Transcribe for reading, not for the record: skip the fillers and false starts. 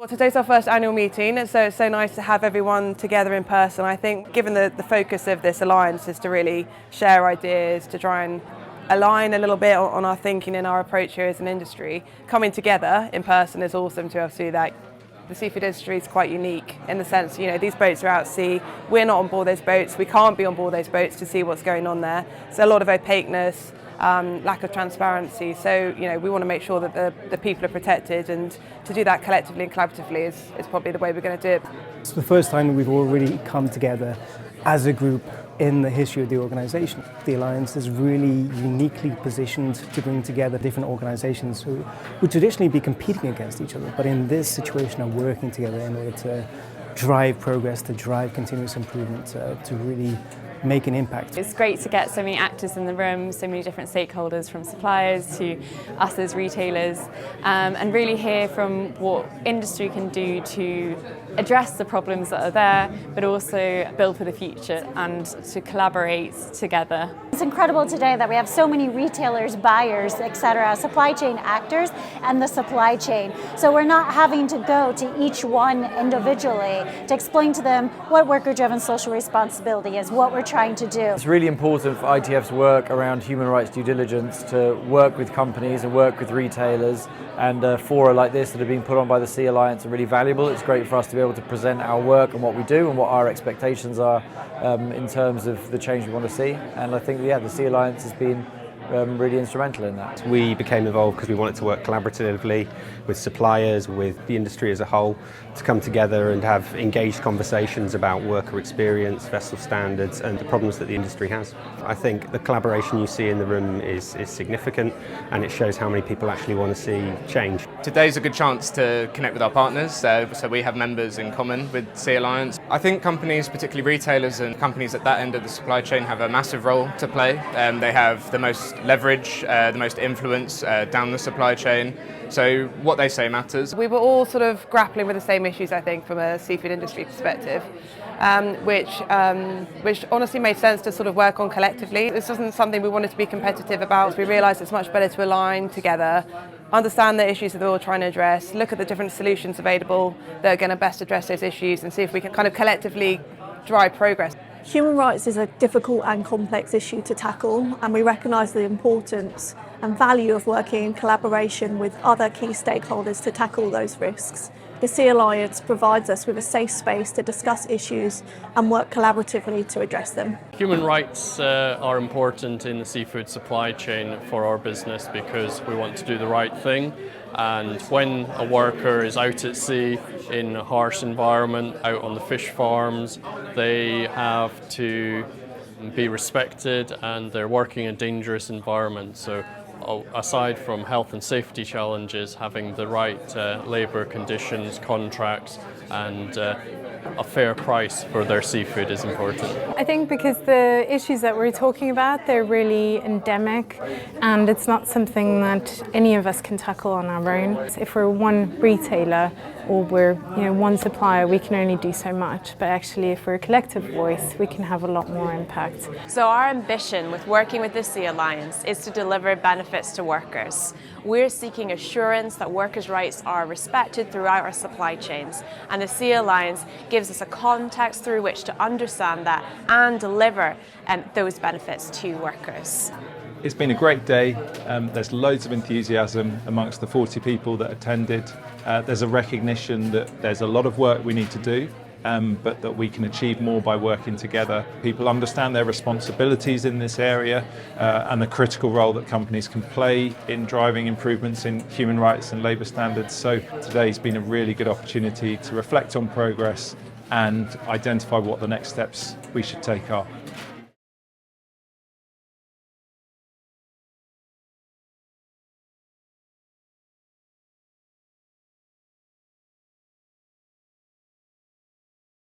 Well, today's our first annual meeting, so it's so nice to have everyone together in person. I think given the focus of this alliance is to really share ideas, to try and align a little bit on our thinking and our approach here as an industry. Coming together in person is awesome to be able to do that. The seafood industry is quite unique in the sense, these boats are out at sea, we're not on board those boats, we can't be on board those boats to see what's going on there. So a lot of opaqueness, lack of transparency, so we want to make sure that the people are protected, and to do that collectively and collaboratively is probably the way we're going to do it. It's the first time that we've all really come together as a group in the history of the organisation. The Alliance is really uniquely positioned to bring together different organisations who would traditionally be competing against each other, but in this situation are working together in order to drive progress, to drive continuous improvement, to really make an impact. It's great to get so many actors in the room, so many different stakeholders, from suppliers to us as retailers, and really hear from what industry can do to address the problems that are there, but also build for the future and to collaborate together. It's incredible today that we have so many retailers, buyers, etc., supply chain actors and the supply chain. So we're not having to go to each one individually to explain to them what worker-driven social responsibility is, what we're trying to do. It's really important for ITF's work around human rights due diligence to work with companies and work with retailers, and fora like this that have been put on by the Sea Alliance are really valuable. It's great for us to be able to present our work and what we do and what our expectations are in terms of the change we want to see, and I think the Sea Alliance has been really instrumental in that. We became involved because we wanted to work collaboratively with suppliers, with the industry as a whole, to come together and have engaged conversations about worker experience, vessel standards and the problems that the industry has. I think the collaboration you see in the room is significant, and it shows how many people actually want to see change. Today's a good chance to connect with our partners, so we have members in common with Sea Alliance. I think companies, particularly retailers and companies at that end of the supply chain, have a massive role to play. They have the most leverage, the most influence down the supply chain, so what they say matters. We were all sort of grappling with the same issues, I think, from a seafood industry perspective, which honestly made sense to sort of work on collectively. This wasn't something we wanted to be competitive about. We realised it's much better to align together, understand the issues that we're all trying to address, look at the different solutions available that are going to best address those issues, and see if we can kind of collectively drive progress. Human rights is a difficult and complex issue to tackle, and we recognise the importance and value of working in collaboration with other key stakeholders to tackle those risks. The Sea Alliance provides us with a safe space to discuss issues and work collaboratively to address them. Human rights are important in the seafood supply chain for our business because we want to do the right thing. And when a worker is out at sea in a harsh environment, out on the fish farms, they have to be respected, and they're working in a dangerous environment. So aside from health and safety challenges, having the right labour conditions, contracts and a fair price for their seafood is important. I think because the issues that we're talking about, they're really endemic, and it's not something that any of us can tackle on our own. If we're one retailer or we're one supplier, we can only do so much, but actually if we're a collective voice, we can have a lot more impact. So our ambition with working with the Sea Alliance is to deliver benefits to workers. We're seeking assurance that workers' rights are respected throughout our supply chains, and the Sea Alliance gives us a context through which to understand that and deliver those benefits to workers. It's been a great day. There's loads of enthusiasm amongst the 40 people that attended. There's a recognition that there's a lot of work we need to do, but that we can achieve more by working together. People understand their responsibilities in this area and the critical role that companies can play in driving improvements in human rights and labour standards. So today's been a really good opportunity to reflect on progress and identify what the next steps we should take are.